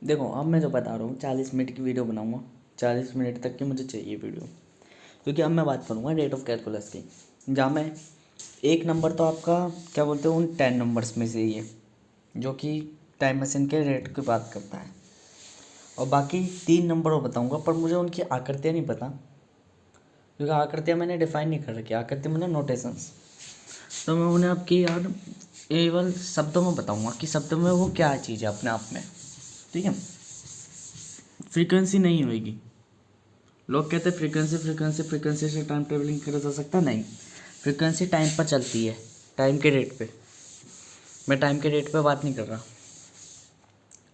देखो अब मैं जो बता रहा हूँ 40 मिनट की वीडियो बनाऊँगा, 40 मिनट तक की मुझे चाहिए वीडियो, क्योंकि अब मैं बात करूँगा रेट ऑफ कैलकुलस की, जहाँ मैं एक नंबर तो आपका क्या बोलते हैं उन 10 नंबर्स में से ही है जो कि टाइम मशीन के रेट की बात करता है, और बाकी 3 नंबर और बताऊँगा, पर मुझे उनकी आकृतियाँ नहीं पता, क्योंकि आकृतियाँ मैंने डिफाइन नहीं कर रखी, आकृति मतलब नोटेशंस, तो मैं उन्हें आपकी यार केवल शब्दों में बताऊँगा कि शब्दों में वो क्या चीज़ है अपने आप में, ठीक है। फ्रीक्वेंसी नहीं होगी। लोग कहते हैं फ्रीक्वेंसी फ्रीक्वेंसी फ्रीक्वेंसी से टाइम ट्रेवलिंग करा जा सकता, नहीं। फ्रीक्वेंसी टाइम पर चलती है, टाइम के रेट पे। मैं टाइम के रेट पे बात नहीं कर रहा,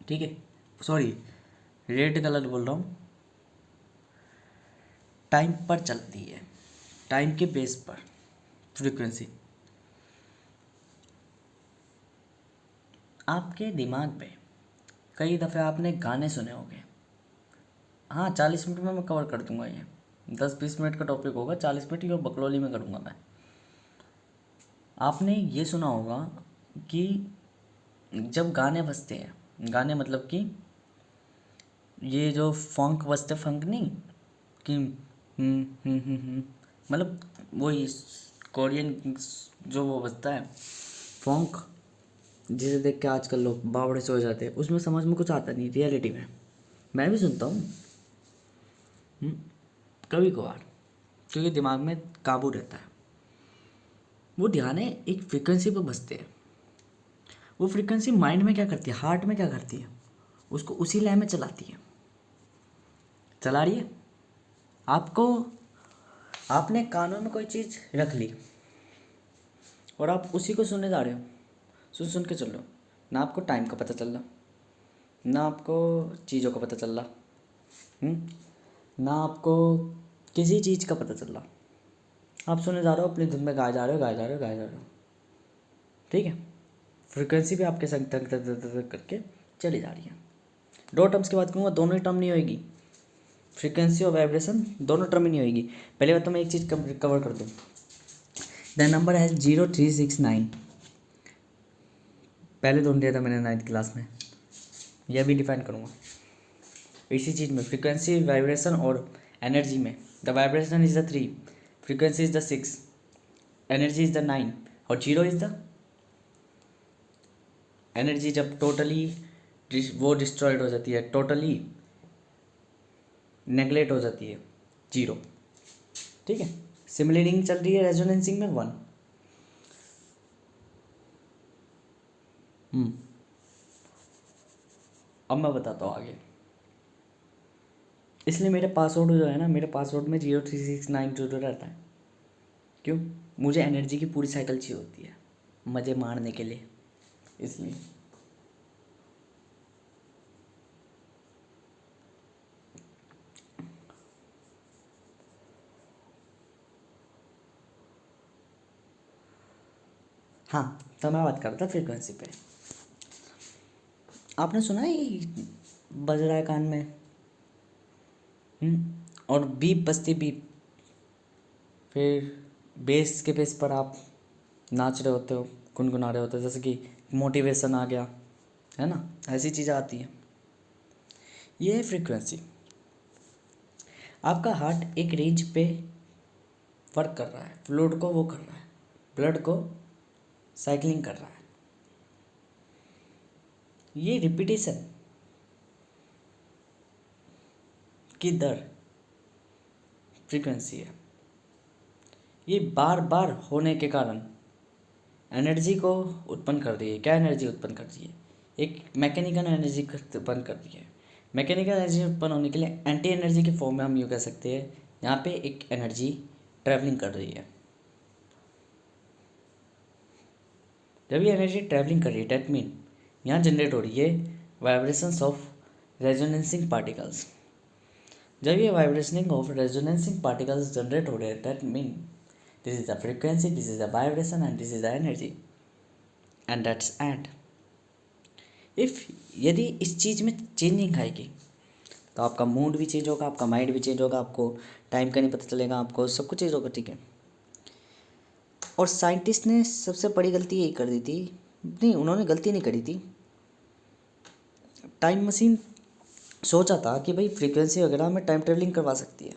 ठीक है, सॉरी रेट गलत बोल रहा हूँ। टाइम पर चलती है, टाइम के बेस पर फ्रीक्वेंसी। आपके दिमाग में कई दफ़े आपने गाने सुने होंगे, हाँ 40 मिनट में मैं कवर कर दूंगा, ये 10-20 मिनट का टॉपिक होगा, 40 मिनट ये बकलोली में करूँगा मैं। आपने ये सुना होगा कि जब गाने बजते हैं, गाने मतलब कि ये जो फंक बजते, फंक नहीं कि मतलब वही कोरियन जो वो बजता है फंक, जिसे देख के आजकल लोग बावड़े से हो जाते हैं, उसमें समझ में कुछ आता नहीं रियलिटी में। मैं भी सुनता हूँ कभी कभार, क्योंकि दिमाग में काबू रहता है। वो ध्यान है एक फ्रिक्वेंसी पर बजते हैं, वो फ्रिक्वेंसी माइंड में क्या करती है, हार्ट में क्या करती है, उसको उसी लय में चलाती है, चला रही है आपको। आपने कानों में कोई चीज़ रख ली और आप उसी को सुनने जा रहे हो, सुन सुन के चल रहे हो, ना आपको टाइम का पता चल रहा, ना आपको चीज़ों का पता चल रहा, ना आपको किसी चीज़ का पता चल रहा, आप सुने जा रहे हो, अपनी धुन में गाए जा रहे हो, गाए जा रहे हो, गाए जा रहे हो, ठीक है। फ्रिक्वेंसी भी आपके संग तक तक तक तक करके चली जा रही है। दो टर्म्स की बात करूँगा, दोनों ही टर्म नहीं होएगी, फ्रीक्वेंसी और वाइब्रेशन दोनों टर्म ही नहीं होएगी। पहले बात तो मैं एक चीज़ कवर कर दूँ, द नंबर है 0369, पहले ढूंढ दिया था मैंने 9th क्लास में, यह भी डिफाइन करूँगा इसी चीज़ में, फ्रीक्वेंसी वाइब्रेशन और एनर्जी में। The vibration is the 3, frequency is the 6, energy is the 9, और 0 इज़ द एनर्जी जब टोटली वो डिस्ट्रॉयड हो जाती है, टोटली नेगलेक्ट हो जाती है, 0, ठीक है। सिमिलरिंग चल रही है रेजोनेंसिंग में 1। अब मैं बताता हूँ आगे, इसलिए मेरे पासवर्ड जो है ना, मेरे पासवर्ड में 03692 रहता है। क्यों? मुझे एनर्जी की पूरी साइकिल चाहिए होती है मज़े मारने के लिए, इसलिए। हाँ, तो मैं बात करता फ्रीक्वेंसी पे। आपने सुना है ये बज रहा है कान में, और बीप बजती बीप, फिर बेस के बेस पर आप नाच रहे होते हो, गुनगुना रहे होते हो, जैसे कि मोटिवेशन आ गया है ना, ऐसी चीज़ें आती हैं। ये है फ्रीक्वेंसी। आपका हार्ट एक रेंज पे वर्क कर रहा है, फ्लूइड को वो कर रहा है, ब्लड को साइकिलिंग कर रहा है, ये रिपीटेशन की दर फ्रीक्वेंसी है। ये बार बार होने के कारण एनर्जी को उत्पन्न कर रही है। क्या एनर्जी उत्पन्न कर रही है? एक मैकेनिकल एनर्जी उत्पन्न कर रही है। मैकेनिकल एनर्जी उत्पन्न होने के लिए एंटी एनर्जी के फॉर्म में हम यूँ कह सकते हैं, यहाँ पे एक एनर्जी ट्रैवलिंग कर रही है। जब ये एनर्जी ट्रैवलिंग कर रही है, डेट मीन यहाँ जनरेट हो रही है वाइब्रेशंस ऑफ रेजोनेंसिंग पार्टिकल्स। जब ये वाइब्रेशनिंग ऑफ रेजोनेंसिंग पार्टिकल्स जनरेट हो रहे हैं, that mean this is the frequency, this is the vibration and this is the energy, and that's and if यदि इस चीज़ में चेंजिंग आएगी तो आपका मूड भी चेंज होगा, आपका माइंड भी चेंज होगा, आपको टाइम का नहीं पता चलेगा, आपको सब कुछ चेंज होगा, ठीक है। और साइंटिस्ट ने सबसे बड़ी गलती यही कर दी थी, नहीं उन्होंने गलती नहीं करी थी, टाइम मशीन सोचा था कि भाई फ्रीक्वेंसी वगैरह में टाइम ट्रेवलिंग करवा सकती है।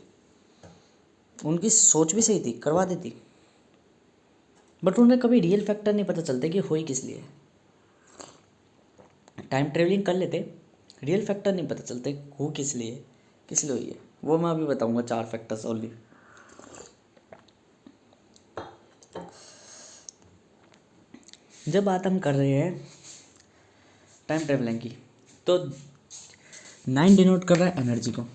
उनकी सोच भी सही थी, करवा देती, बट उन्हें कभी रियल फैक्टर नहीं पता चलते कि हुई किस लिए। टाइम ट्रेवलिंग कर लेते, रियल फैक्टर नहीं पता चलते हो किस लिए हुई है। वो मैं अभी बताऊंगा 4 फैक्टर्स ओनली। जब बात हम कर रहे हैं टाइम ट्रेवलिंग की, तो 9 डिनोट कर रहा है एनर्जी को,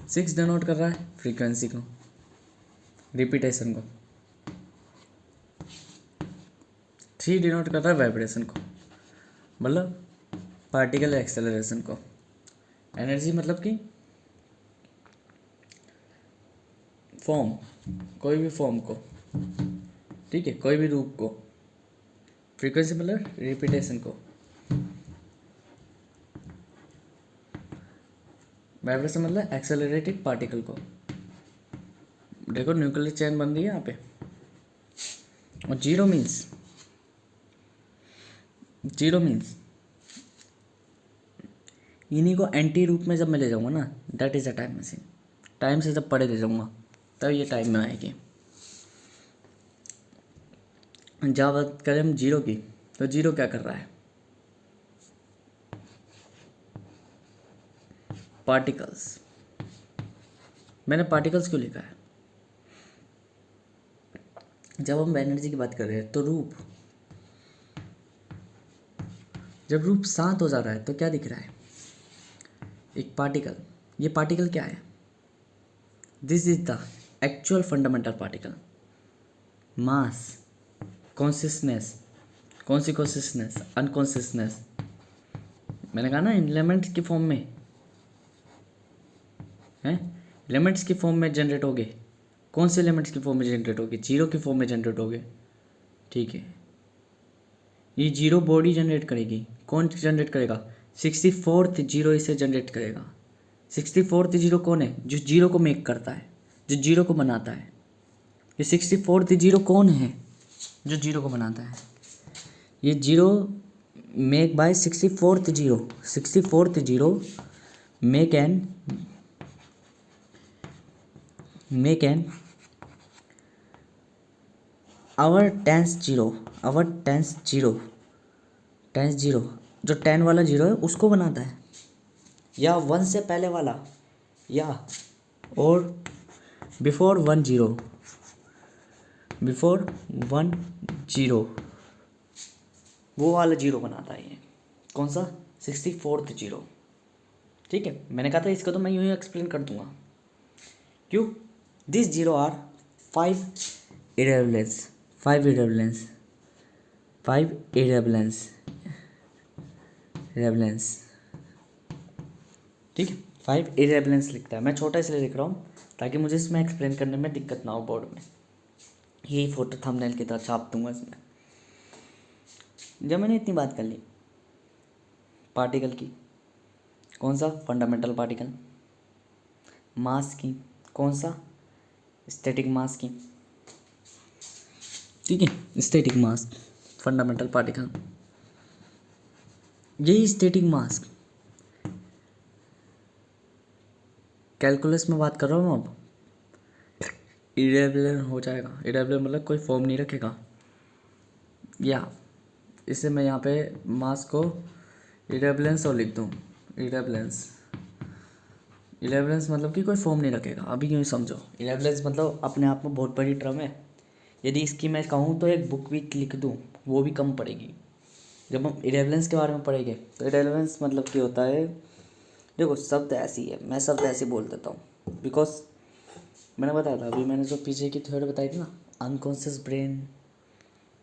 6 डिनोट कर रहा है फ्रीक्वेंसी को, रिपीटेशन को, 3 डिनोट कर रहा है वाइब्रेशन को, मतलब पार्टिकल एक्सेलरेशन को। एनर्जी मतलब कि फॉर्म, कोई भी फॉर्म को, ठीक है, कोई भी रूप को। फ्रीक्वेंसी मतलब रिपीटेशन को। वाइब्रेशन मतलब एक्सेलरेटेड पार्टिकल को। देखो न्यूक्लियर चेन बन रही है यहाँ पे। और जीरो मीन्स इन्हीं को एंटी रूप में जब मैं ले जाऊँगा ना, that is a time machine. Time से जब पढ़े ले जाऊँगा तब ये टाइम में आएगी। जब बात करें हम जीरो की, तो जीरो क्या कर रहा है? पार्टिकल्स। मैंने पार्टिकल्स क्यों लिखा है? जब हम एनर्जी की बात कर रहे हैं तो रूप, जब रूप शांत हो जा रहा है तो क्या दिख रहा है? एक पार्टिकल। ये पार्टिकल क्या है? This is the actual fundamental particle. Mass, consciousness, कौन सी कॉन्सियसनेस? अनकॉन्सियसनेस। मैंने कहा ना एलिमेंट्स की फॉर्म में हैं, एलिमेंट्स की फॉर्म में जनरेट होगे। कौन से एलिमेंट्स की फॉर्म में जनरेट होगे? जीरो की फॉर्म में जनरेट होगे, ठीक है। ये जीरो बॉडी जनरेट करेगी। कौन जनरेट करेगा? 64th जीरो इसे जनरेट करेगा। 64th जीरो कौन है? जो जीरो को मेक करता है, जो जीरो को बनाता है। ये 64th जीरो कौन है? जो जीरो को बनाता है। ये zero make by 64th zero. 64th zero make an hour tens zero जो 10 वाला जीरो है उसको बनाता है, या 1 से पहले वाला, या और बिफोर 1 जीरो वो वाला जीरो बनाता है। ये कौन सा? 64th जीरो, ठीक है। मैंने कहा था इसको तो मैं यूँ ही एक्सप्लेन कर दूंगा। क्यों? दिस जीरो आर 5 इरेबलेंस, ठीक है। 5 इरेबलेंस लिखता है। मैं छोटा इसलिए लिख रहा हूँ ताकि मुझे इसमें एक्सप्लेन करने में दिक्कत ना हो बोर्ड में। यही फोटो थंबनेल की तरह छाप दूंगा इसमें। जब मैंने इतनी बात कर ली पार्टिकल की, कौन सा? Fundamental particle. मास की, कौन सा? स्टैटिक मास की, ठीक है। स्टैटिक मास, फंडामेंटल पार्टिकल। यही स्टैटिक मास कैलकुलस में बात कर रहा हूँ अब, इरेगुलर हो जाएगा। इरेगुलर मतलब कोई फॉर्म नहीं रखेगा। या इसे मैं यहाँ पे मास को इरेबलेंस और लिख दूँ। इरेबलेंस मतलब कि कोई फॉर्म नहीं रखेगा। अभी यूँ समझो, इरेबलेंस मतलब अपने आप में बहुत बड़ी टर्म है। यदि इसकी मैं कहूँ तो एक बुक भी लिख दूँ वो भी कम पड़ेगी। जब हम इरेबलेंस के बारे में पढ़ेंगे तो इरेबलेंस मतलब क्या होता है? देखो शब्द ऐसी है, मैं शब्द ऐसे बोल देता हूँ बिकॉज मैंने बताया था अभी, मैंने जो पीछे की थ्योरी बताई थी ना, अनकॉन्शियस ब्रेन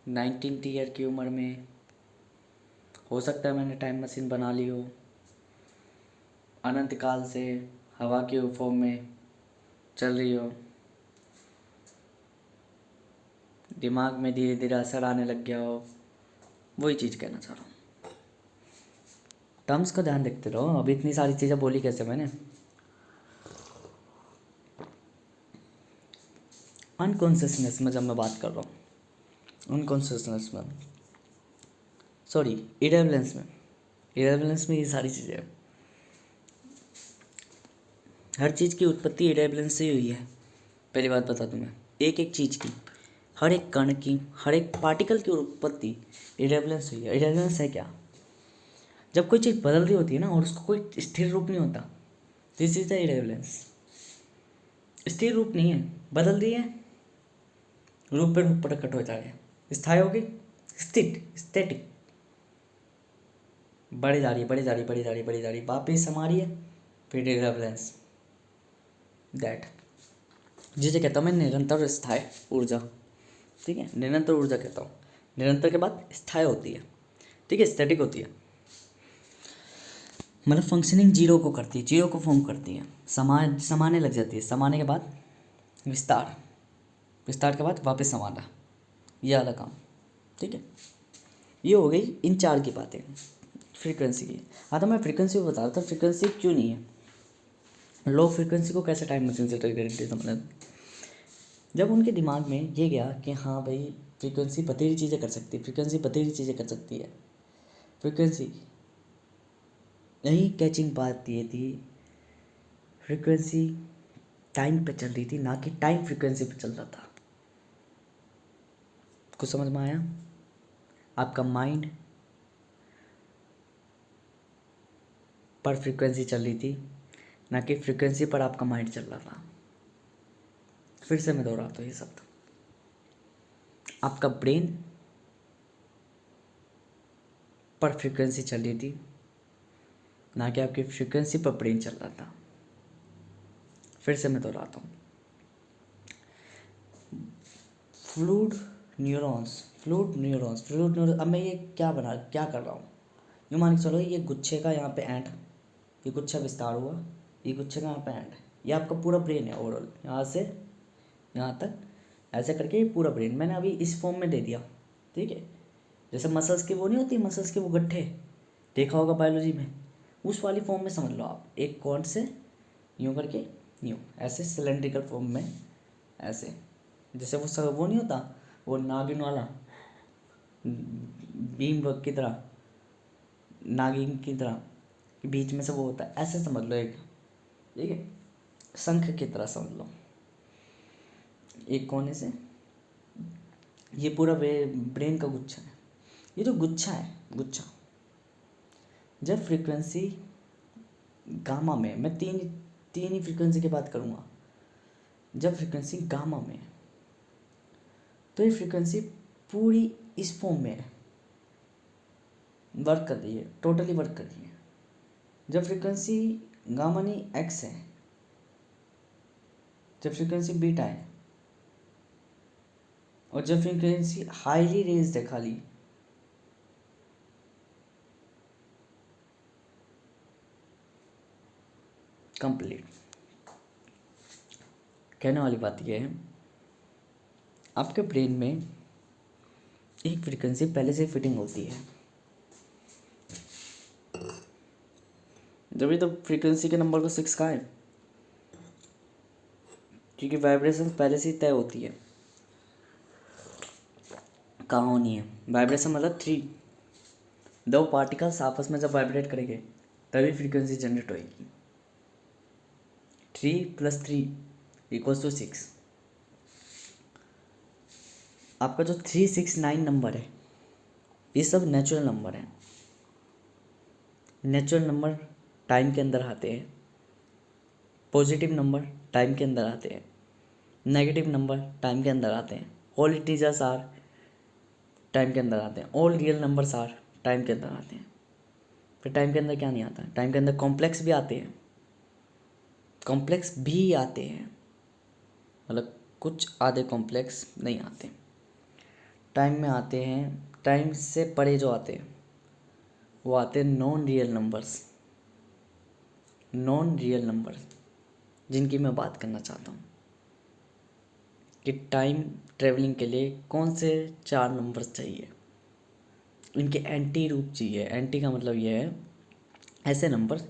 19th ईयर की उम्र में, हो सकता है मैंने टाइम मशीन बना ली हो, अनंत काल से हवा के फॉर्म में चल रही हो, दिमाग में धीरे धीरे असर आने लग गया हो। वही चीज़ कहना चाह रहा हूँ। टर्म्स का ध्यान रखते रहो। अभी इतनी सारी चीज़ें बोली कैसे मैंने? अनकॉन्शियसनेस में जब मैं बात कर रहा हूँ, अनकॉन्शियसनेस में, सॉरी इरेबलेंस में, इरेबुलेंस में ये सारी चीज़ें हैं। हर चीज़ की उत्पत्ति इरेबुलेंस से ही हुई है। पहली बात बता दूं मैं, एक एक चीज़ की, हर एक कण की, हर एक पार्टिकल की उत्पत्ति इरेबुलेंस हुई है। इरेबुलेंस है क्या? जब कोई चीज़ बदल रही होती है ना और उसको कोई स्थिर रूप नहीं होता, दिस इज द इरेबुलेंस। स्थिर रूप नहीं है, बदल रही है, रूप पे रूप प्रकट हो जा रहे हैं, स्थायी होगी, स्थिर, स्टैटिक, बढ़ी जा रही है, बढ़ी जा रही, बढ़ी जा रही, बढ़ी जा रही, वापिस समा रही है, फिर इरेबुलेंस। दैट जिसे कहता हूँ मैं निरंतर स्थायी ऊर्जा। ठीक है, निरंतर ऊर्जा कहता हूँ। निरंतर के बाद स्थायी होती है, ठीक है, स्टैटिक होती है, मतलब फंक्शनिंग जीरो को करती है, जीरो को फॉर्म करती है, समाने लग जाती है, समाने के बाद विस्तार, विस्तार के बाद वापस समाना, ये वाला काम। ठीक है, ये हो गई इन चार की बातें फ्रीक्वेंसी की। हाँ, तो मैं फ्रीक्वेंसी को बता रहा था, फ्रीक्वेंसी क्यों नहीं है, लो फ्रीक्वेंसी को कैसे टाइम मशीन से ट्रिगर करते, मतलब जब उनके दिमाग में ये गया कि हाँ भाई फ्रीक्वेंसी बतेरी चीज़ें कर सकती है, फ्रीक्वेंसी बतेरी चीज़ें कर सकती है, फ्रीक्वेंसी यही कैचिंग बात ये थी, फ्रीक्वेंसी टाइम पे चल रही थी, ना कि टाइम फ्रीक्वेंसी पे चल रहा था। कुछ समझ में आया? आपका माइंड पर फ्रीक्वेंसी चल रही थी, ना कि फ्रीक्वेंसी पर आपका माइंड चल रहा था। फिर से मैं दोहराता हूँ ये शब्द, आपका ब्रेन पर फ्रीक्वेंसी चल रही थी, ना कि आपकी फ्रीक्वेंसी पर ब्रेन चल रहा था। फिर से मैं दोहराता हूँ, fluid neurons, fluid neurons, fluid neurons. अब मैं ये क्या कर रहा हूँ, यूँ मान के चलो ये गुच्छे का यहाँ पे एंड, ये गुच्छा विस्तार हुआ, ये गुच्छे का यहाँ पे एंड, ये आपका पूरा ब्रेन है ओवरऑल, यहाँ से यहाँ तक ऐसे करके ये पूरा ब्रेन मैंने अभी इस फॉर्म में दे दिया। ठीक है, जैसे मसल्स की वो नहीं होती, मसल्स के वो गट्ठे देखा होगा बायोलॉजी में, उस वाली फॉर्म में समझ लो आप, एक कॉर्ड से यूँ करके यूँ ऐसे सिलेंड्रिकल फॉर्म में ऐसे, जैसे वो सब वो नहीं होता, वो नागिन वाला बीम वर्क की तरह, नागिन की तरह बीच में से वो होता है, ऐसे समझ लो एक, ठीक है, शंख की तरह समझ लो, एक कोने से ये पूरा ब्रेन का गुच्छा है। ये जो गुच्छा है, गुच्छा जब फ्रीक्वेंसी गामा में, मैं तीन तीन ही फ्रीक्वेंसी की बात करूँगा, जब फ्रीक्वेंसी गामा में, तो ये फ्रीक्वेंसी पूरी इस फॉर्म में वर्क कर रही है, टोटली वर्क कर रही है। जब फ्रीक्वेंसी गामा नहीं एक्स है, जब फ्रीक्वेंसी बीटा है, और जब फ्रीक्वेंसी हाईली रेज्ड है खाली, कंप्लीट। कहने वाली बात यह है, आपके ब्रेन में एक फ्रीक्वेंसी पहले से फिटिंग होती है, जब ये तो फ्रीक्वेंसी के नंबर को 6 का है, क्योंकि वाइब्रेशन पहले से ही तय होती है कहाँ होनी है। वाइब्रेशन मतलब 3, दो पार्टिकल्स आपस में जब वाइब्रेट करेंगे तभी फ्रीक्वेंसी जनरेट होगी। 3 + 3 = 6। आपका जो 369 नंबर है, ये सब नेचुरल नंबर है। नेचुरल नंबर टाइम के अंदर आते हैं, पॉजिटिव नंबर टाइम के अंदर आते हैं, नेगेटिव नंबर टाइम के अंदर आते हैं, ऑल इंटीजर्स आर टाइम के अंदर आते हैं, all real numbers are time के अंदर आते हैं। फिर टाइम के अंदर क्या नहीं आता, टाइम के अंदर कॉम्प्लेक्स भी आते हैं, कॉम्प्लेक्स भी आते हैं, मतलब कुछ आधे कॉम्प्लेक्स नहीं आते, टाइम में आते हैं। टाइम से परे जो आते हैं वो आते हैं non real numbers, non real numbers जिनकी मैं बात करना चाहता हूँ कि टाइम ट्रेवलिंग के लिए कौन से 4 नंबर्स चाहिए, इनके एंटी रूप चाहिए। एंटी का मतलब ये है ऐसे नंबर्स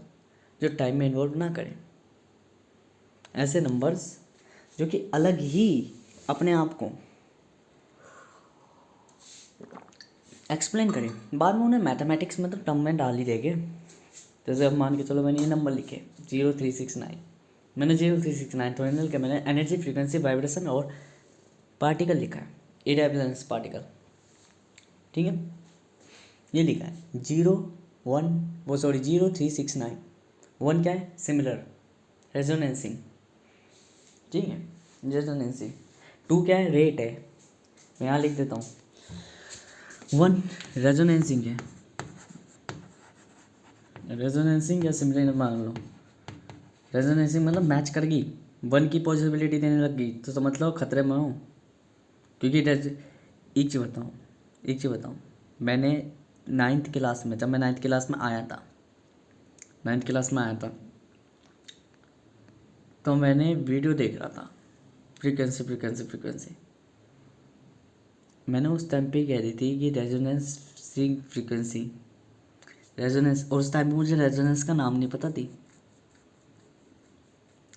जो टाइम में इन्वॉल्व ना करें, ऐसे नंबर्स जो कि अलग ही अपने आप को एक्सप्लेन करें, बाद में उन्हें मैथमेटिक्स में तो टर्म में डाल ही देंगे। जैसे अब मान के चलो मैंने ये नंबर लिखे 0369, मैंने 0369 तो मैंने लिखा, मैंने एनर्जी, फ्रीक्वेंसी, वाइब्रेशन और पार्टिकल लिखा है, इरेबलेंस पार्टिकल, ठीक है, ये लिखा है 0369। 1 क्या है, सिमिलर, रेजोनेंसिंग, ठीक है, रेजोनेंसिंग। 2 क्या है, रेट है, मैं यहाँ लिख देता हूँ। 1 रेजोनेंसिंग है, रेजोनेंसिंग या सिमिलर मान लो, रेजोनेंसिंग मतलब मैच कर गई, 1 की पॉसिबिलिटी देने लग गई तो समझ लो खतरे में हो। क्योंकि एक चीज़ बताऊँ, मैंने 9th क्लास में, जब मैं 9th क्लास में आया था, 9th क्लास में आया था, तो मैंने वीडियो देख रहा था फ्रीक्वेंसी। मैंने उस टाइम पे कह दी थी कि रेजोनेंसिंग फ्रीक्वेंसी, रेजोनेंस, और उस टाइम में मुझे रेजोनेंस का नाम नहीं पता थी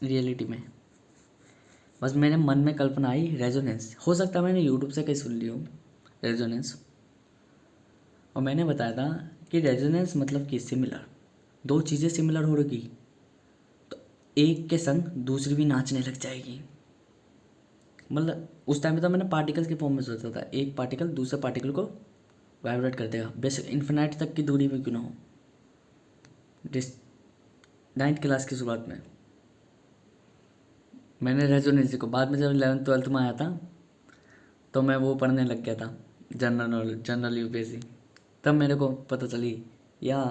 रियलिटी में, बस मेरे मन में कल्पना आई रेजोनेंस। हो सकता है मैंने यूट्यूब से कहीं सुन ली हो रेजोनेंस, और मैंने बताया था कि रेजोनेंस मतलब कि सिमिलर, 2 चीज़ें सिमिलर हो रही तो एक के संग दूसरी भी नाचने लग जाएगी। मतलब उस टाइम पे तो मैंने पार्टिकल के फॉर्म में सोचा था, एक पार्टिकल दूसरे पार्टिकल को वाइब्रेट कर देगा, बेशक इन्फिनाइट तक की दूरी में क्यों ना हो। 9th क्लास की शुरुआत में मैंने रेजोनेंस को, बाद में जब 11th 12th में आया था तो मैं वो पढ़ने लग गया था, जनरल यूपीएससी, तब मेरे को पता चली या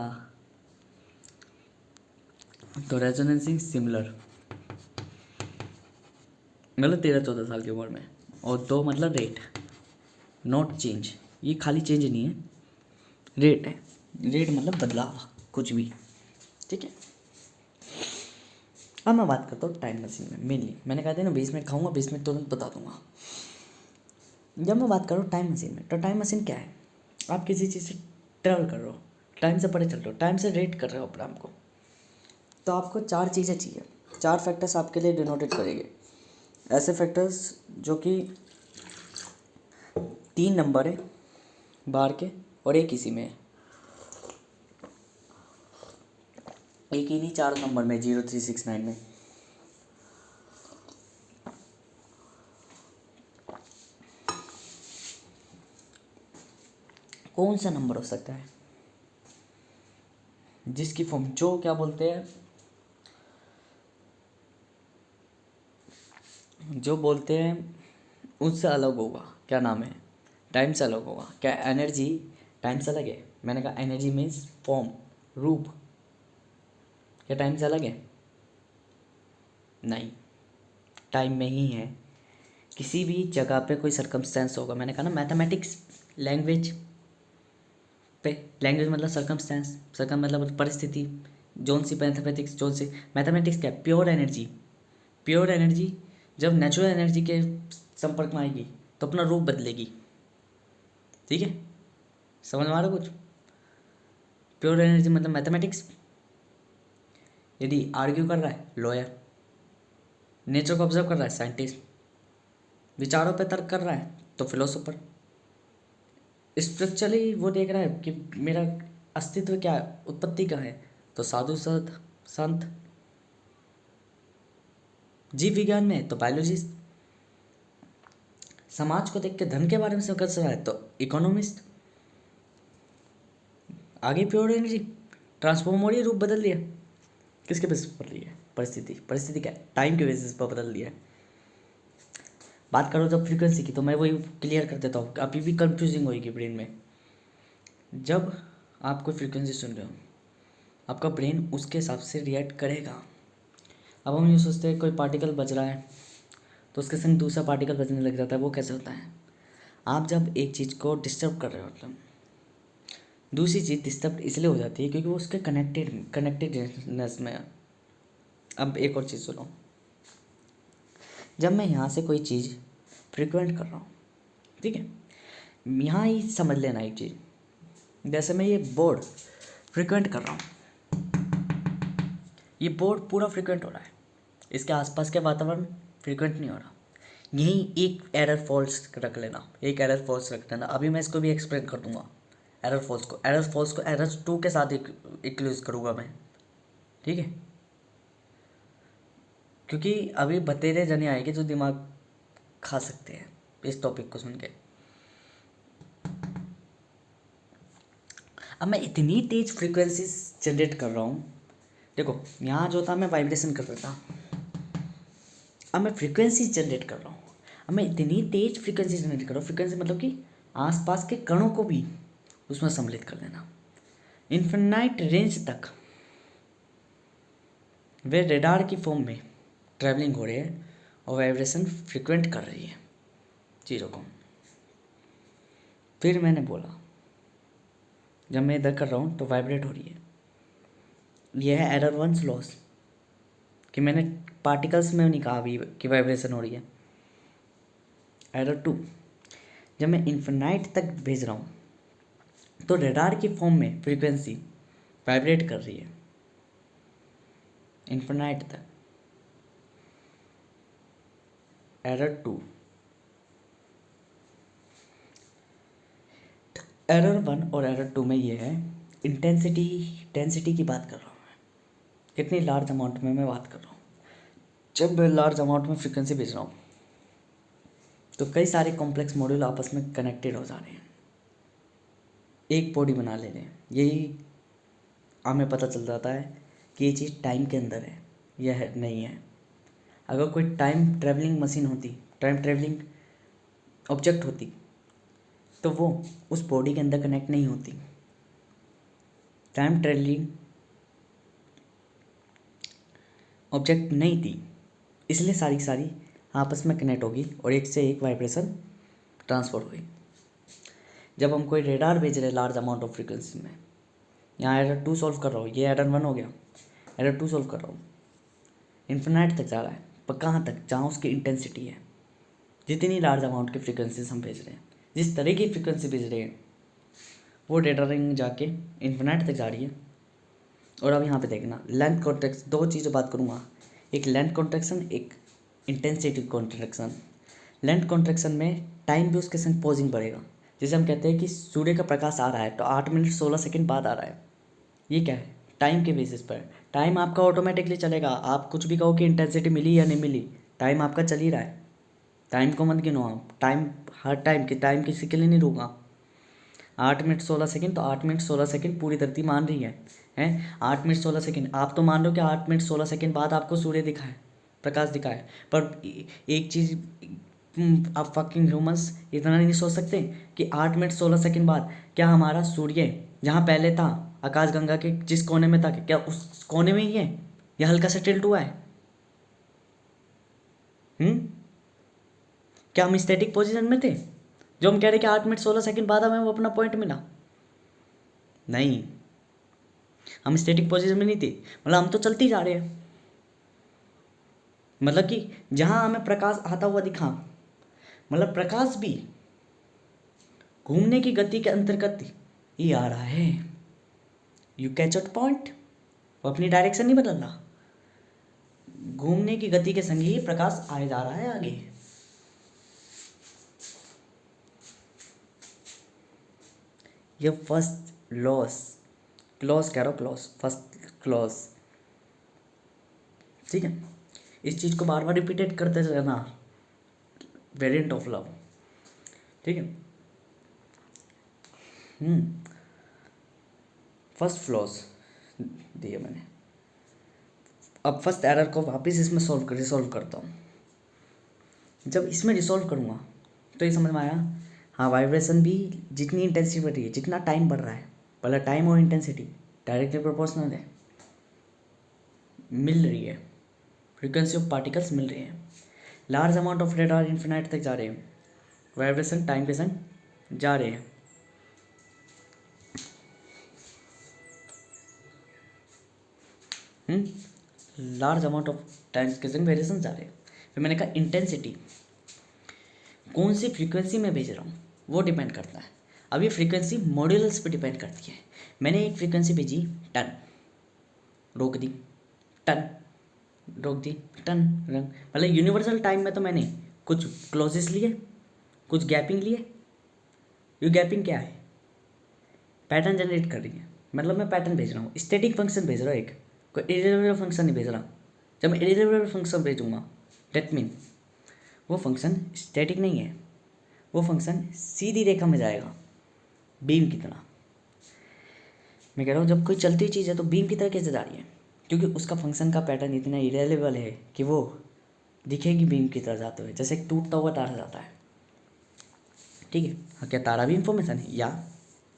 तो रेजोनेंसिंग सिमिलर मतलब 13-14 साल की उम्र में, और 2 मतलब रेट, नॉट चेंज, ये खाली चेंज नहीं है, रेट है, रेट मतलब बदलाव कुछ भी, ठीक है। अब मैं बात करता हूँ टाइम मशीन में। मेनली मैंने कहा था ना 20 मिनट खाऊंगा, 20 मिनट तुरंत बता दूंगा। जब मैं बात करूँ टाइम मशीन में, तो टाइम मशीन क्या है, आप किसी चीज़ से ट्रैवल कर रहे हो, टाइम से परे चल रहे हो, टाइम से रेट कर रहे हो अपने आप को, तो आपको 4 चीज़ें चाहिए, 4 फैक्टर्स आपके लिए डिनोटेड करेंगे। ऐसे फैक्टर्स जो कि 3 नंबर है बाहर के और एक इसी में है, एक ही नहीं 4 नंबर में 0369 में। कौन सा नंबर हो सकता है जिसकी फॉर्म जो क्या बोलते हैं, जो बोलते हैं उससे अलग होगा, क्या नाम है, टाइम से अलग होगा। क्या एनर्जी टाइम से अलग है, मैंने कहा एनर्जी मीन्स फॉर्म, रूप, क्या टाइम से अलग है, नहीं, टाइम में ही है। किसी भी जगह पे कोई सर्कमस्टेंस होगा, मैंने कहा ना मैथमेटिक्स लैंग्वेज पे, लैंग्वेज मतलब सर्कमस्टेंस, सर्कम मतलब परिस्थिति, जोन सी मैथमेटिक्स, जोन सी मैथमेटिक्स क्या, प्योर एनर्जी, प्योर एनर्जी जब नेचुरल एनर्जी के संपर्क में आएगी तो अपना रूप बदलेगी, ठीक है, समझ में आ रहा कुछ। प्योर एनर्जी मतलब मैथमेटिक्स, यदि आर्ग्यू कर रहा है लॉयर, नेचर को ऑब्जर्व कर रहा है साइंटिस्ट, विचारों पे तर्क कर रहा है तो फिलोसोफर, स्पिरिचुअली वो देख रहा है कि मेरा अस्तित्व क्या है, उत्पत्ति क्या है, तो साधु संत, जीव विज्ञान में तो बायोलॉजिस्ट, समाज को देख के धन के बारे में सोच रहा है तो इकोनॉमिस्ट। आगे प्योर एनर्जी ट्रांसफॉर्म हो रही है, रूप बदल दिया, किसके बेसिस पर बदल है, परिस्थिति क्या है, टाइम के बेसिस पर बदल दिया है। बात करो जब फ्रीक्वेंसी की, तो मैं वही क्लियर कर देता हूँ, अभी भी कंफ्यूजिंग होगी ब्रेन में। जब आप कोई फ्रीक्वेंसी सुन रहे हो, आपका ब्रेन उसके हिसाब से रिएक्ट करेगा। अब हम ये सोचते हैं कोई पार्टिकल बज रहा है तो उसके संग दूसरा पार्टिकल बजने लग जाता है, वो कैसे होता है, आप जब एक चीज़ को डिस्टर्ब कर रहे हो मतलब दूसरी चीज़ डिस्टर्ब इसलिए हो जाती है क्योंकि वो उसके कनेक्टेडनेस में है। अब एक और चीज़ सुनो, जब मैं यहाँ से कोई चीज़ फ्रिक्वेंट कर रहा हूँ, ठीक है, यहाँ ही समझ लेना एक चीज़, जैसे मैं ये बोर्ड फ्रिक्वेंट कर रहा हूँ, ये बोर्ड पूरा फ्रिक्वेंट हो रहा है, इसके आसपास के वातावरण फ्रिक्वेंट नहीं हो रहा, यहीं एक एरर फॉल्स रख लेना, एक एरर फॉल्स रख लेना। अभी मैं इसको भी एक्सप्लेन कर दूंगा, एरर फॉल्स को एरर 2 के साथ इक्लूज करूँगा मैं, ठीक है, क्योंकि अभी बतेरे जने आएंगे जो दिमाग खा सकते हैं इस टॉपिक को सुन के। अब मैं इतनी तेज फ्रीक्वेंसीज जनरेट कर रहा हूँ, देखो यहाँ जो था मैं वाइब्रेशन कर रहा था, अब मैं फ्रीक्वेंसी जनरेट कर रहा हूँ। अब मैं इतनी तेज फ्रीक्वेंसी जनरेट कर रहा हूँ, फ्रीक्वेंसी मतलब कि आसपास के कणों को भी उसमें सम्मिलित कर देना। इन्फिनाइट रेंज तक वे रेडार की फॉर्म में ट्रैवलिंग हो रहे हैं और वाइब्रेशन फ्रिक्वेंट कर रही है चीज़ों को। फिर मैंने बोला जब मैं इधर कर रहा हूँ तो वाइब्रेट हो रही है, यह है एरर 1 लॉस, कि मैंने पार्टिकल्स में नहीं कहा अभी कि वाइब्रेशन हो रही है। एरर 2, जब मैं इन्फिनाइट तक भेज रहा हूँ तो रेडार की फॉर्म में फ्रीक्वेंसी वाइब्रेट कर रही है इन्फिनाइट तक। एरर 2, एरर 1 और एरर 2 में ये है डेंसिटी की बात कर रहा हूँ मैं, कितनी लार्ज अमाउंट में मैं बात कर रहा हूँ। जब मैं लार्ज अमाउंट में फ्रीक्वेंसी भेज रहा हूँ तो कई सारे कॉम्प्लेक्स मॉड्यूल आपस में कनेक्टेड हो जा रहे हैं, एक बॉडी बना ले रहे हैं। यही हमें पता चल जाता है कि ये चीज़ टाइम के अंदर है, यह नहीं है। अगर कोई टाइम ट्रैवलिंग मशीन होती, टाइम ट्रैवलिंग ऑब्जेक्ट होती, तो वो उस बॉडी के अंदर कनेक्ट नहीं होती। टाइम ट्रैवलिंग ऑब्जेक्ट नहीं थी, इसलिए सारी सारी आपस में कनेक्ट होगी और एक से एक वाइब्रेशन ट्रांसफर हुई। जब हम कोई रेडार भेज रहे हैं लार्ज अमाउंट ऑफ फ्रीक्वेंसी में, यहाँ एरर 2 सॉल्व कर रहा हूँ, ये एरर 1 हो गया, एरर 2 सॉल्व कर रहा हूँ, इन्फिनाइट तक जा रहा है, पर कहाँ तक, जहाँ उसकी इंटेंसिटी है। जितनी लार्ज अमाउंट की फ्रीक्वेंसीज हम भेज रहे हैं, जिस तरह की फ्रीक्वेंसी भेज रहे हैं, वो डेटा रिंग जाके इन्फिनाइट तक जा रही है। और अब यहाँ पे देखना लेंथ कॉन्ट्रैक्शन, दो चीज़ें बात करूँगा, एक लेंथ कॉन्ट्रैक्शन, एक इंटेंसिटी कॉन्ट्रैक्शन। लेंथ कॉन्ट्रैक्शन में टाइम भी उसके संग पॉजिंग बढ़ेगा। जैसे हम कहते हैं कि सूर्य का प्रकाश आ रहा है तो 8 मिनट 16 सेकंड बाद आ रहा है, ये क्या है, टाइम के बेसिस पर। टाइम आपका ऑटोमेटिकली चलेगा, आप कुछ भी कहो कि इंटेंसिटी मिली या नहीं मिली, टाइम आपका चल ही रहा है। टाइम को मत गिनो आप, टाइम हर टाइम किसी के लिए नहीं रुका। 8 मिनट 16 सेकंड, तो 8 मिनट 16 सेकंड पूरी धरती मान रही है, हैं 8 मिनट 16 सेकंड। आप तो मान लो कि 8 मिनट 16 सेकंड बाद आपको सूर्य दिखा है, प्रकाश दिखा है, पर एक चीज़ आप फकिंग ह्यूमंस इतना नहीं सोच सकते कि 8 मिनट 16 सेकंड बाद क्या हमारा सूर्य जहाँ पहले था आकाशगंगा के जिस कोने में था, क्या उस कोने में ही है या हल्का सा टिल्ट हुआ है? क्या हम स्टैटिक पोजीशन में थे जो हम कह रहे कि 8 मिनट 16 सेकंड बाद हमें वो अपना पॉइंट मिला? नहीं, हम स्टैटिक पोजीशन में नहीं थे, मतलब हम तो चलते ही जा रहे हैं। मतलब कि जहां हमें प्रकाश आता हुआ दिखा, मतलब प्रकाश भी घूमने की गति के अंतर्गत ही आ रहा है। यू कैच आउट पॉइंट, वो अपनी डायरेक्शन नहीं बदल रहा, घूमने की गति के संग ही प्रकाश आए जा रहा है आगे। ये फर्स्ट क्लॉज कह रहा हूँ, क्लॉज, फर्स्ट क्लॉज, ठीक है। इस चीज़ को बार बार रिपीटेड करते रहना, वेरिएंट ऑफ लव, ठीक है। फर्स्ट फ्लॉज दिए मैंने। अब फर्स्ट एरर को वापस इसमें रिसॉल्व करता हूँ। जब इसमें रिसॉल्व करूँगा तो ये समझ में आया, हाँ वाइब्रेशन भी जितनी इंटेंसिटी बढ़ रही है, जितना टाइम बढ़ रहा है, पहले टाइम और इंटेंसिटी डायरेक्टली प्रोपोर्शनल है, मिल रही है, फ्रीक्वेंसी ऑफ पार्टिकल्स मिल रही है। Large amount of radar infinite तक जा रहे हैं, वाइब्रेशन टाइम के संग जा रहे हैं। लार्ज अमाउंट ऑफ टाइम के संग वेरिएशन जा रहे हैं। फिर मैंने कहा इंटेंसिटी, कौन सी फ्रीक्वेंसी में भेज रहा हूँ वो डिपेंड करता है। अब ये फ्रीक्वेंसी मॉड्यूल्स पे डिपेंड करती है। मैंने एक फ्रीक्वेंसी भेजी, टन, रोक दी, टन, रोक दी, टन, रंग, मतलब यूनिवर्सल टाइम में तो मैंने कुछ क्लोजेस लिए, कुछ गैपिंग लिए। ये गैपिंग क्या है? पैटर्न जनरेट कर रही है, मतलब मैं पैटर्न भेज रहा हूँ, स्टैटिक फंक्शन भेज रहा हूँ, एक कोई इरेगुलर फंक्शन नहीं भेज रहा। जब मैं इरेगुलर फंक्शन भेजूँगा डेट मीन वो फंक्शन स्टैटिक नहीं है, वो फंक्शन सीधी रेखा में जाएगा बीम की तरह। मैं कह रहा हूँ जब कोई चलती हुई चीज़ है तो बीम की तरह कैसे जा रही है, क्योंकि उसका फंक्शन का पैटर्न इतना इरेलेबल है कि वो दिखेगी बीम की तरह जाते हुए, जैसे एक टूटता हुआ तारा जाता है। ठीक है, हाँ, क्या तारा भी इंफॉर्मेशन है या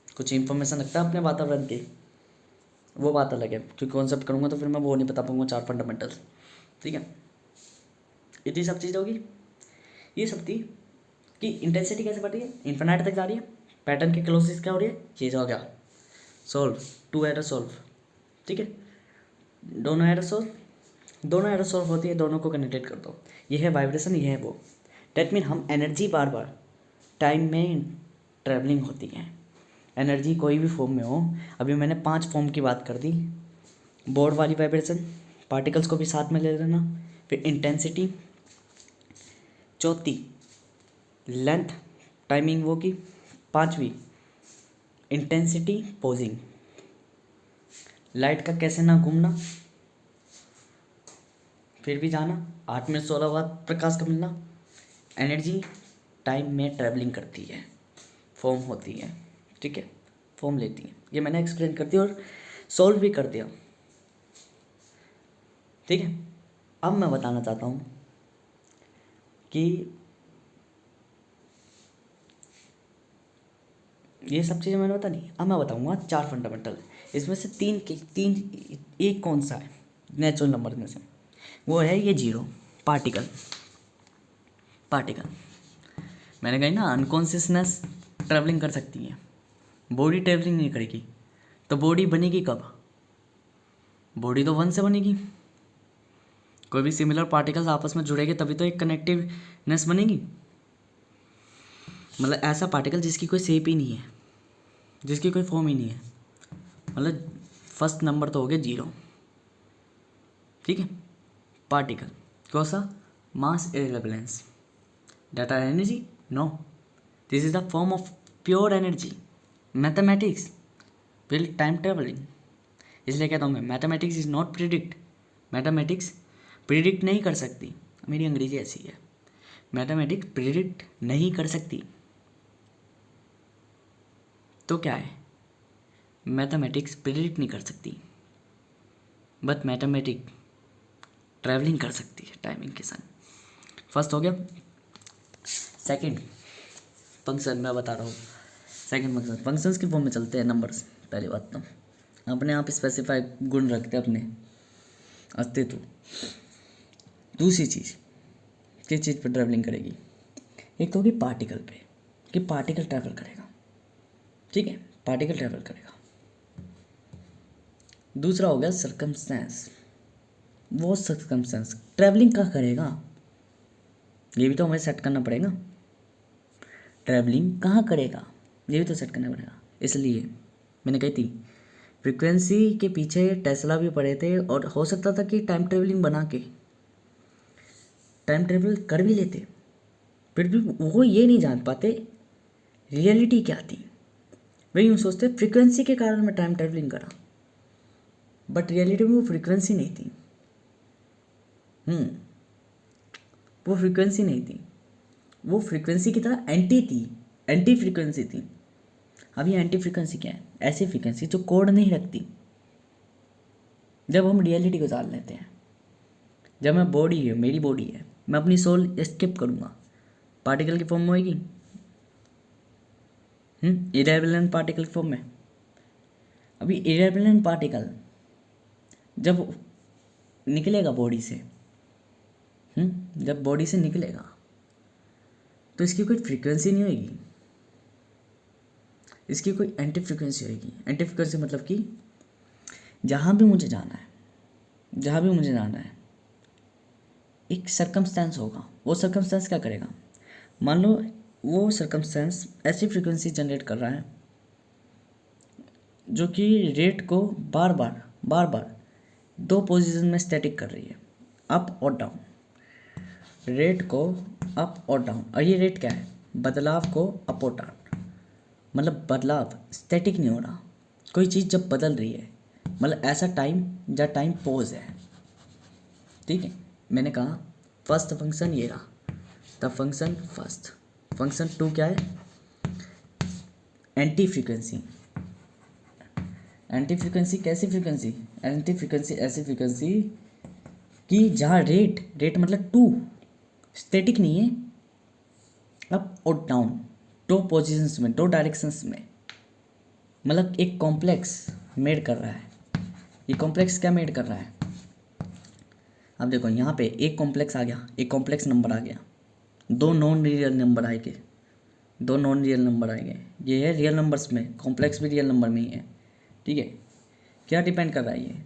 कुछ इंफॉर्मेशन रखता है अपने वातावरण की, वो बात अलग है, क्योंकि कॉन्सेप्ट करूँगा तो फिर मैं वो नहीं बता पाऊँगा 4 फंडामेंटल्स। ठीक है, इतनी सब चीज़ होगी। ये सब थी कि इंटेंसिटी कैसे बढ़ रही है, इन्फिनाइट तक जा रही है, पैटर्न के क्लोजेस क्या हो रही है, चीज़ हो गया सॉल्व, 2 एरर सॉल्व। ठीक है, दोनों एरर सॉल्व होती है, दोनों को कनेक्टेड कर दो, ये है वाइब्रेशन, ये है वो। डेट मीन हम एनर्जी बार बार टाइम में ट्रैवलिंग होती है, एनर्जी कोई भी फॉर्म में हो। अभी मैंने 5 फॉर्म की बात कर दी, बोर्ड वाली वाइब्रेशन, पार्टिकल्स को भी साथ में ले लेना, फिर इंटेंसिटी, चौथी लेंथ टाइमिंग वो की, 5वीं इंटेंसिटी पोजिंग, लाइट का कैसे ना घूमना फिर भी जाना, 8 में 16 वाट प्रकाश का मिलना, एनर्जी टाइम में ट्रैवलिंग करती है, फॉर्म होती है। ठीक है, फॉर्म लेती है, ये मैंने एक्सप्लेन कर दिया और सॉल्व भी कर दिया। ठीक है, अब मैं बताना चाहता हूँ कि ये सब चीज़ें मैंने बता दी। अब मैं बताऊँगा 4 फंडामेंटल, इसमें से तीन एक कौन सा है नेचुरल नंबर में से, वो है ये 0 पार्टिकल। मैंने कही ना अनकॉन्शियसनेस ट्रैवलिंग कर सकती है, बॉडी ट्रैवलिंग नहीं करेगी, तो बॉडी बनेगी कब, बॉडी तो 1 से बनेगी, कोई भी सिमिलर पार्टिकल्स आपस में जुड़ेंगे तभी तो एक कनेक्टिवनेस बनेगी। मतलब ऐसा पार्टिकल जिसकी कोई शेप ही नहीं है, जिसकी कोई फॉर्म ही नहीं है, मतलब फर्स्ट नंबर तो हो गया 0। ठीक है, पार्टिकल कौन सा, mass irrelevance, data energy no, this is the form of pure energy, mathematics will time travelling. इसलिए कहता हूँ मैं mathematics is not predict, mathematics predict नहीं कर सकती, मेरी अंग्रेजी ऐसी है, मैथमेटिक्स प्रिडिक्ट नहीं कर सकती। तो क्या है, मैथमेटिक्स प्रिडिक्ट नहीं कर सकती, बट मैथमेटिक्स ट्रैवलिंग कर सकती है टाइमिंग के साथ। फर्स्ट हो गया। सेकंड फंक्शन मैं बता रहा हूँ, सेकंड फंक्शंस की फॉर्म में चलते हैं नंबर्स। पहली बात तो अपने आप स्पेसिफाई गुण रखते हैं अपने अस्तित्व। दूसरी चीज़ किस चीज़ पर ट्रैवलिंग करेगी, एक तो होगी पार्टिकल पे कि पार्टिकल ट्रैवल करेगा। ठीक है, पार्टिकल ट्रैवल करेगा। दूसरा हो गया सर्कमस्टेंस, वो सर्कमस्टेंस ट्रैवलिंग कहाँ करेगा, ये भी तो हमें सेट करना पड़ेगा, ट्रैवलिंग कहाँ करेगा ये भी तो सेट करना पड़ेगा। इसलिए मैंने कही थी फ्रीक्वेंसी के पीछे टेस्ला भी पड़े थे, और हो सकता था कि टाइम ट्रेवलिंग बना के टाइम ट्रेवल कर भी लेते, फिर भी वो ये नहीं जान पाते रियलिटी क्या थी। वे यूँ सोचते फ्रीक्वेंसी के कारण मैं टाइम ट्रेवलिंग करा, बट रियलिटी में वो फ्रीक्वेंसी नहीं थी। वो फ्रीक्वेंसी नहीं थी, वो फ्रीक्वेंसी की तरह एंटी थी, एंटी फ्रीक्वेंसी थी। अब ये एंटी फ्रीक्वेंसी क्या है, ऐसी फ्रीक्वेंसी जो कोड नहीं रखती। जब हम रियलिटी को जान लेते हैं, जब मैं बॉडी है, मेरी बॉडी है, मैं अपनी सोल स्किप करूँगा, पार्टिकल की फॉर्म में होगी, इरेलेवेंट पार्टिकल की फॉर्म में। अभी इरेलेवेंट पार्टिकल जब निकलेगा बॉडी से, जब बॉडी से निकलेगा तो इसकी कोई फ्रीक्वेंसी नहीं होगी, इसकी कोई एंटी फ्रीक्वेंसी होगी। एंटी फ्रीक्वेंसी मतलब कि जहाँ भी मुझे जाना है, जहाँ भी मुझे जाना है एक सर्कमस्टेंस होगा। वो सर्कमस्टेंस क्या करेगा, मान लो वो सर्कमस्टेंस ऐसी फ्रीक्वेंसी जनरेट कर रहा है जो कि रेट को बार बार 2 पोजीशन में स्टैटिक कर रही है, अप और डाउन, रेट को अप और डाउन। और ये रेट क्या है, बदलाव को अप और डाउन, मतलब बदलाव स्टैटिक नहीं हो रहा, कोई चीज़ जब बदल रही है, मतलब ऐसा टाइम जब टाइम पॉज है, ठीक है। मैंने कहा फर्स्ट फंक्शन ये रहा, the function first. Function two क्या है, एंटी फ्रीक्वेंसी। एंटी फ्रीक्वेंसी कैसी फ्रीक्वेंसी, एंटी फ्रीक्वेंसी ऐसी फ्रीक्वेंसी कि जहाँ रेट मतलब टू स्टैटिक नहीं है, अप और डाउन, दो पोजीशंस में, दो डायरेक्शंस में, मतलब एक कॉम्प्लेक्स मेड कर रहा है। ये कॉम्प्लेक्स क्या मेड कर रहा है, अब देखो यहाँ पे एक कॉम्प्लेक्स आ गया, एक कॉम्प्लेक्स नंबर आ गया, दो नॉन रियल नंबर आएंगे, दो नॉन रियल नंबर आएंगे। ये है रियल नंबर्स में, कॉम्प्लेक्स भी रियल नंबर में ही है, ठीक है। क्या डिपेंड कर रहा है ये,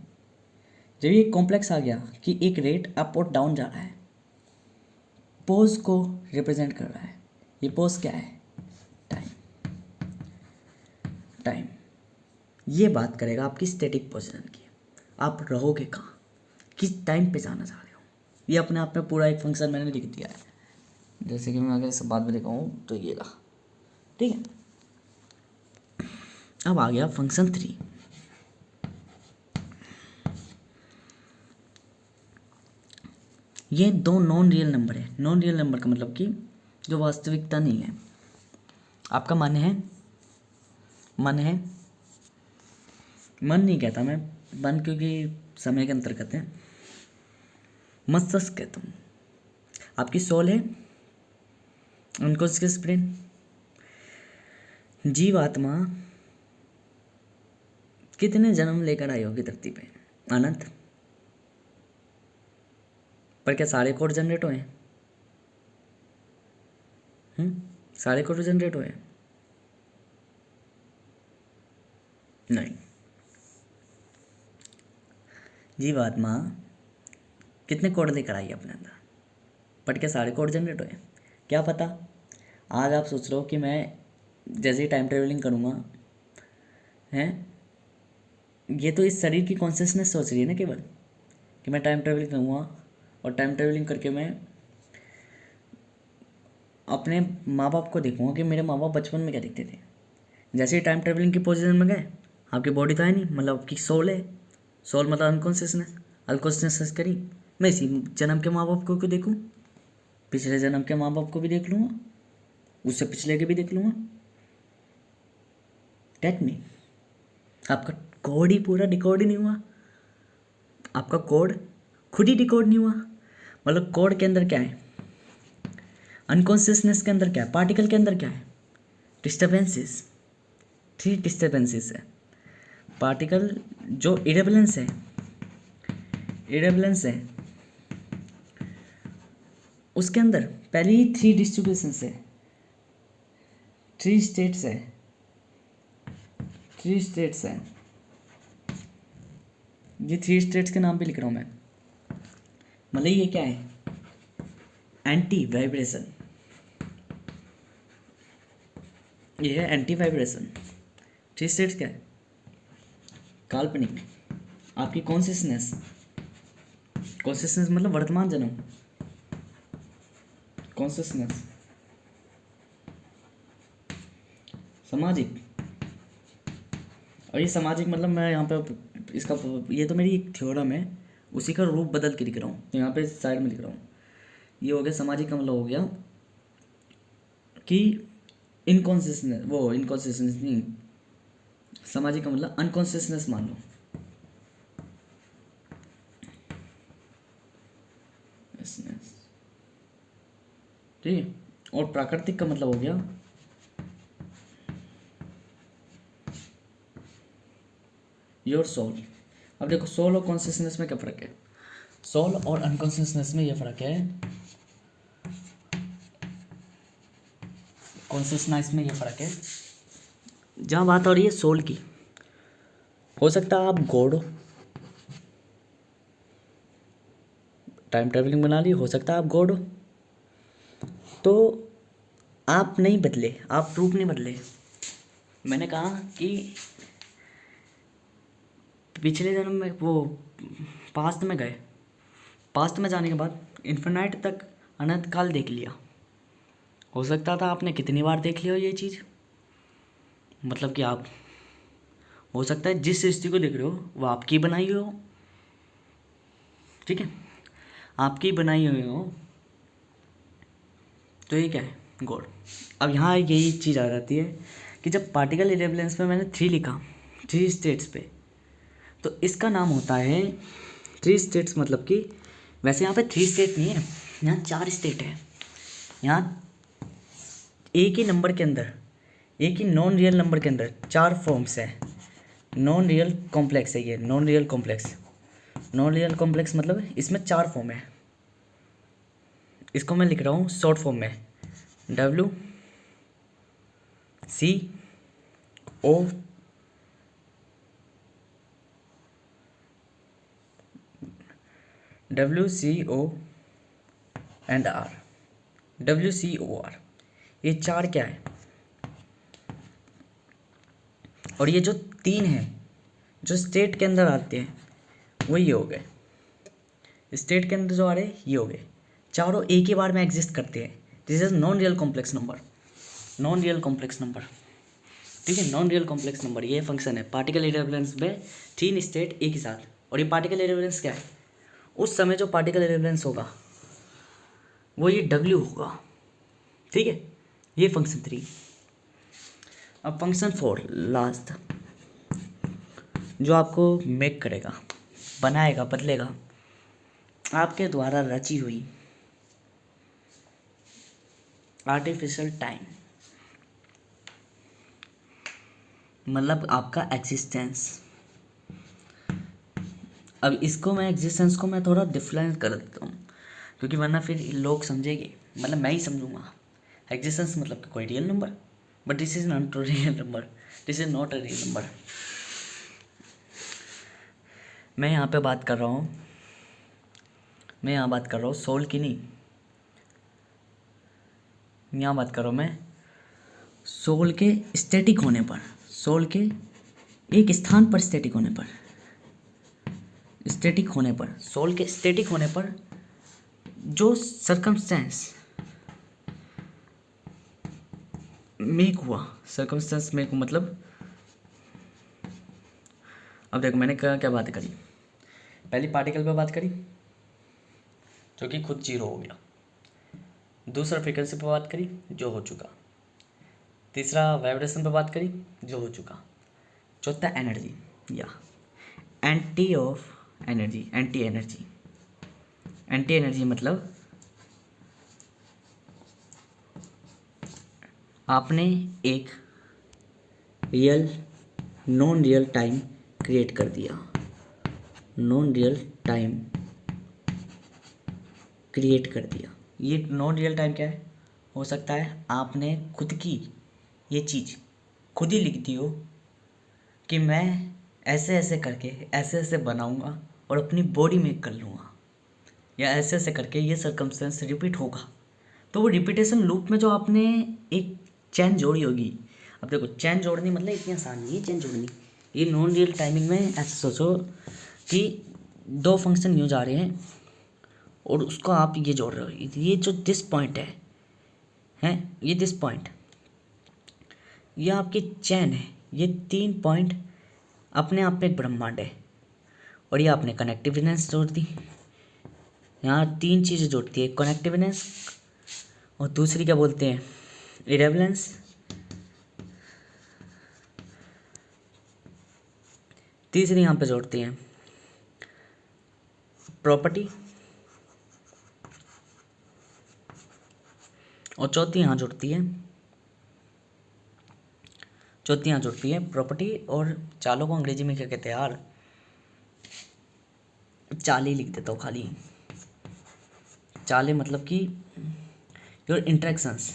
जब ये कॉम्प्लेक्स आ गया कि एक रेट अप और डाउन जा रहा है, पोज को रिप्रेजेंट कर रहा है। ये पोज क्या है, टाइम। टाइम ये बात करेगा आपकी स्टैटिक पोजीशन की, आप रहोगे कहाँ, किस टाइम पे जाना चाह रहे हो। ये अपने आप में पूरा एक फंक्शन मैंने लिख दिया है। जैसे कि मैं अगर इस बात में दिखाऊँ तो ये रहा, ठीक है। अब आ गया फंक्शन थ्री। ये दो नॉन रियल नंबर है। नॉन रियल नंबर का मतलब कि जो वास्तविकता नहीं है। आपका मन है, मन है, मन नहीं कहता मैं, मन क्योंकि समय के अंतर्गत है, मस्तिष्क कहता हूँ। आपकी सोल है, अनकॉन्शियस ब्रेन, जीवात्मा कितने जन्म लेकर आई होगी धरती पे, अनंत। पर क्या सारे कोड जनरेट हुए हैं? सारे कोड जनरेट हुए हैं? नहीं। जीवात्मा कितने कोड लेकर आई है अपने अंदर, बट क्या सारे कोड जनरेट हुए? क्या पता आज आप सोच रहे हो कि मैं जैसे ही टाइम ट्रेवलिंग करूँगा, हैं, ये तो इस शरीर की कॉन्शियसनेस सोच रही है ना केवल, कि मैं टाइम ट्रेवलिंग करूँगा और टाइम ट्रेवलिंग करके मैं अपने माँ बाप को देखूँगा कि मेरे माँ बाप बचपन में क्या दिखते थे। जैसे ही टाइम ट्रेवलिंग की पोजीशन में गए, आपकी बॉडी तो है नहीं, मतलब आपकी सोल है। सोल मतलब अनकॉन्शियसनेस, अनकॉन्शियसनेस करी, मैं इसी जन्म के माँ बाप को क्यों देखूँ, पिछले जन्म के माँ बाप को भी देख लूँगा, उससे पिछले के भी देख लूँगा। टेक मी, आपका कोड ही पूरा डिकोड ही नहीं हुआ, आपका कोड खुद ही डिकोड नहीं हुआ। मतलब कोड के अंदर क्या है, अनकॉन्शियसनेस के अंदर क्या है, पार्टिकल के अंदर क्या है, डिस्टर्बेंसेस, थ्री डिस्टर्बेंसेस है। पार्टिकल जो इरेबलेंस है, इरेबलेंस है, उसके अंदर पहले ही थ्री डिस्ट्रीब्यूशंस है, थ्री स्टेट्स है, थ्री स्टेट्स है। ये थ्री स्टेट्स के नाम पे लिख रहा हूँ मैं। मतलब ये क्या है, एंटी वाइब्रेशन, ये है एंटी वाइब्रेशन। थ्री स्टेट्स क्या है, काल्पनिक, आपकी कॉन्शियसनेस, कॉन्शियसनेस मतलब वर्तमान जन्म, कॉन्शियसनेस, सामाजिक, और ये सामाजिक मतलब मैं यहाँ पे इसका, ये तो मेरी एक थ्योरम है, उसी का रूप बदल के लिख रहा हूँ, तो यहाँ पे साइड में लिख रहा हूँ। ये हो गया सामाजिक का मतलब हो गया कि इनकॉन्शियसनेस, वो इनकॉन्शियसनेस नहीं, सामाजिक का मतलब अनकॉन्शियसनेस मान लो, ठीक है। और प्राकृतिक का मतलब हो गया योर सोल। अब देखो सोल और कॉन्शियसनेस में क्या फ़र्क है, सोल और अनकॉन्शियसनेस में ये फ़र्क है, कॉन्शियसनेस में ये फ़र्क है। जहाँ बात हो रही है सोल की, हो सकता है आप गॉड हो, टाइम ट्रेवलिंग बना ली, हो सकता है आप गॉड हो, तो आप नहीं बदले, आप रूप नहीं बदले। मैंने कहा कि पिछले जन्म में वो पास्ट में गए, पास्ट में जाने के बाद इन्फिनाइट तक अनंत काल देख लिया। हो सकता था आपने कितनी बार देख लिया ये चीज़, मतलब कि आप, हो सकता है जिस सृष्टि को देख रहे हो वो आपकी बनाई हुई हो, ठीक है, आपकी बनाई हुई हो, तो ये क्या है, गॉड। अब यहाँ यही चीज़ आ जाती है कि जब पार्टिकल इरेबलेंस में मैंने 3 लिखा, 3 स्टेट्स पे, तो इसका नाम होता है 3 स्टेट्स। मतलब कि वैसे यहाँ पे 3 स्टेट नहीं है, यहाँ 4 स्टेट है। यहाँ एक ही नंबर के अंदर, एक ही नॉन रियल नंबर के अंदर 4 फॉर्म्स है। नॉन रियल कॉम्प्लेक्स है ये, non real complex. Non real complex मतलब इसमें 4 फॉर्म है। इसको मैं लिख रहा हूँ शॉर्ट फॉर्म में, W C O WCO and R, WCOR, ये 4 क्या है। और ये जो 3 हैं जो स्टेट के अंदर आते हैं वो ये हो गए, स्टेट के अंदर जो आ रहे हैं ये हो गए। चारों एक ही बार में एग्जिस्ट करते हैं। This is non real complex number, non real complex number, ठीक है, नॉन रियल कॉम्प्लेक्स नंबर। ये फंक्शन है पार्टिकल इरेबलेंस में 3 स्टेट एक ही साथ। और ये पार्टिकल इरेबलेंस क्या है, उस समय जो पार्टिकल इरेबलेंस होगा वो ये W होगा, ठीक है। ये फंक्शन 3। अब फंक्शन 4 लास्ट, जो आपको मेक करेगा, बनाएगा, बदलेगा आपके द्वारा रची हुई आर्टिफिशियल टाइम, मतलब आपका एग्जिस्टेंस। अब इसको मैं एग्जिस्टेंस को मैं थोड़ा डिफरेंस कर देता हूँ, क्योंकि वरना फिर लोग समझेंगे, मतलब मैं ही समझूंगा। एग्जिस्टेंस मतलब कि कोई real number, but this is not a real number, this is not a real number. मैं यहाँ पे बात कर रहा हूँ, मैं यहाँ बात कर रहा हूँ सोल की नहीं, यहाँ बात कर रहा हूँ मैं सोल के स्टैटिक होने पर, सोल के एक स्थान पर स्टैटिक होने पर, स्टैटिक होने पर, सोल के स्टैटिक होने पर जो सर्कमस्टेंस मेक हुआ, सर्कमस्टेंस मेक मतलब, अब देखो मैंने क्या क्या बातें करी। पहली पार्टिकल पे बात करी जो कि खुद 0 हो गया, दूसरा फ्रीक्वेंसी पे बात करी जो हो चुका, तीसरा वाइब्रेशन पे बात करी जो हो चुका, चौथा एनर्जी या anti of energy, anti energy. Anti energy मतलब आपने एक real non real time create कर दिया, नॉन रियल टाइम क्रिएट कर दिया। ये नॉन रियल टाइम क्या है, हो सकता है आपने खुद की ये चीज़ खुद ही लिख दी हो कि मैं ऐसे ऐसे करके ऐसे ऐसे बनाऊंगा और अपनी बॉडी में कर लूँगा, या ऐसे ऐसे करके ये सर्कमस्टेंस रिपीट होगा। तो वो रिपीटेशन लूप में जो आपने एक चैन जोड़ी होगी, अब देखो चैन जोड़नी मतलब इतनी आसान नहीं है चैन जोड़नी। ये नॉन रियल टाइमिंग में ऐसे सोचो कि 2 फंक्शन यूँ जा रहे हैं और उसको आप ये जोड़ रहे हो, ये जो दिस पॉइंट है ये दिस पॉइंट, ये आपकी चैन है। ये 3 पॉइंट अपने आप में एक ब्रह्मांड है, और ये आपने कनेक्टिवनेस जोड़ दी। यहाँ 3 चीज़ें जोड़ती है, कनेक्टिवनेस, और दूसरी क्या बोलते हैं, इरेबलेंस, तीसरी यहाँ पे जोड़ती हैं प्रॉपर्टी, और चौथी यहाँ जुड़ती है, चौथी यहाँ जुड़ती है प्रॉपर्टी। और चालों को अंग्रेजी में क्या कहते हैं यार, चाले लिख देता हूँ खाली, चाले मतलब कि योर इंट्रैक्शंस,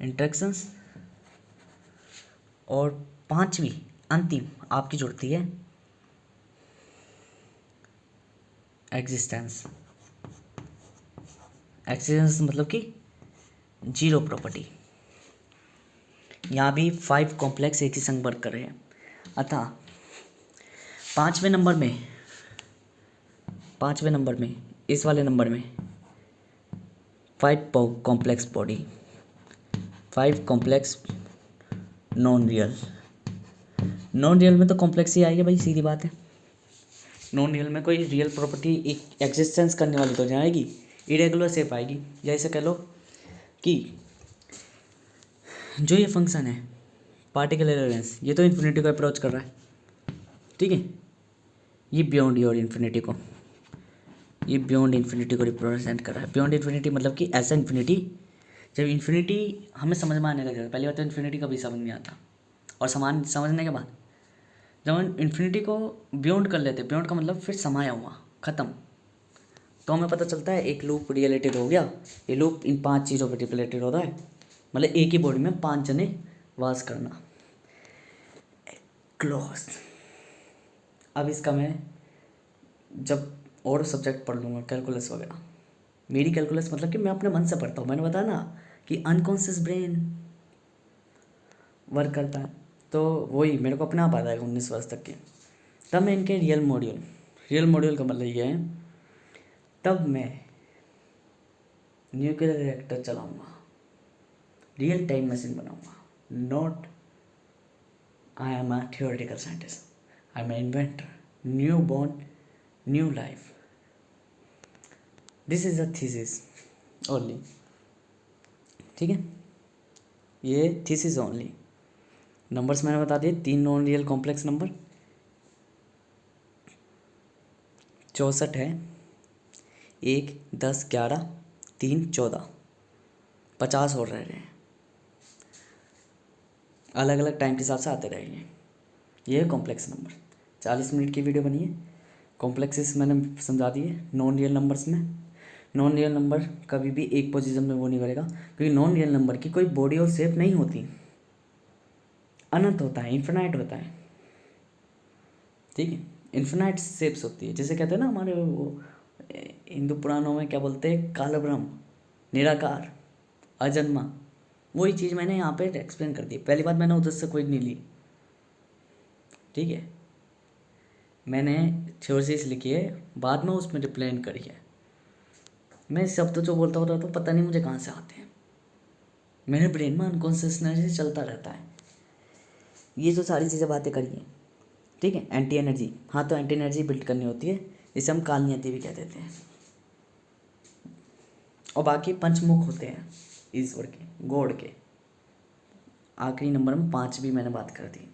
इंट्रैक्शंस। और 5वीं अंतिम आपकी जुड़ती है एग्जिस्टेंस, एग्जिस्टेंस मतलब कि 0 प्रॉपर्टी। यहाँ भी 5 कॉम्प्लेक्स एक ही संग वर्क कर रहे हैं। अतः 5वें नंबर में इस वाले नंबर में 5 complex body, 5 complex non real. Non real में तो कॉम्प्लेक्स ही आएगी भाई, सीधी बात है। नॉन रियल में कोई रियल प्रॉपर्टी एक एग्जिस्टेंस करने वाली तो नहीं आएगी, इरेगुलर शेप आएगी। जैसे कह लो कि जो ये फंक्शन है पार्टिकल एलोरेंस, ये तो इन्फिनिटी को अप्रोच कर रहा है, ठीक है। ये बियॉन्ड योर इन्फिनिटी को, ये बियॉन्ड इन्फिनिटी को रिप्रेजेंट कर रहा है। बियॉन्ड इन्फिनिटी मतलब कि ऐसा इन्फिनिटी, जब इन्फिनिटी हमें समझ में आने लगेगा। पहली बात तो इन्फिनिटी कभी समझ नहीं आता, और समान समझने के बाद जब हम इन्फिनिटी को बियॉन्ड कर लेते हैं, बियॉन्ड का मतलब फिर समाया हुआ, ख़त्म, तो हमें पता चलता है एक लूप रिलेटेड हो गया। ये लूप इन 5 चीज़ों पर रिलेटेड होता है, मतलब एक ही बॉडी में 5 जने वास करना, क्लोज। अब इसका मैं जब और सब्जेक्ट पढ़ लूँगा, कैलकुलस वगैरह, मेरी कैलकुलस मतलब कि मैं अपने मन से पढ़ता हूँ। मैंने बताया ना कि अनकॉन्शियस ब्रेन वर्क करता है, तो वही मेरे को अपने आप आ जाएगा 19 वर्ष तक के। तब मैं इनके रियल मॉड्यूल का मतलब ये है, तब मैं न्यूक्लियर रिएक्टर चलाऊँगा, रियल टाइम मशीन बनाऊँगा। Not I am a theoretical scientist, I am a inventor, new born, new life. This is a thesis only, ठीक है। ये थीसिस ओनली। नंबर्स मैंने बता दिए, 3 नॉन रियल कॉम्प्लेक्स नंबर, 64 है, 1, 10, 11, 3, 14, 50 और रह रहे हैं, अलग अलग टाइम के हिसाब से आते रहेंगे। ये है कॉम्प्लेक्स नंबर। 40 मिनट की वीडियो बनी है, कॉम्प्लेक्सेस मैंने समझा दिए। नॉन रियल नंबर्स में, नॉन रियल नंबर कभी भी एक पोजीशन में वो नहीं करेगा, क्योंकि नॉन रियल नंबर की कोई बॉडी और शेप नहीं होती, अनंत होता है, इन्फिनाइट होता है, ठीक है। इन्फिनाइट शेप्स होती है, जैसे कहते हैं ना हमारे वो हिंदू पुराणों में क्या बोलते हैं, काल ब्रह्म, निराकार, अजन्मा। वही चीज़ मैंने यहाँ पे एक्सप्लेन कर दी। पहली बात, मैंने उधर से कोई नहीं ली, ठीक है। मैंने थ्योरीज लिखी है, बाद में उसमें रिप्लेन करी है। मैं शब्द जो बोलता होता तो पता नहीं मुझे कहाँ से आते हैं, मेरे ब्रेन में अनकॉन्शियसनेस चलता रहता है। ये जो सारी चीज़ें बातें करी हैं, ठीक है। एंटी एनर्जी, हाँ, तो एंटी एनर्जी बिल्ड करनी होती है, इसे हम काल नियति भी कह देते हैं। और बाकी पंचमुख होते हैं ईश्वर के, गॉड के। आखिरी नंबर में 5 भी मैंने बात कर दी।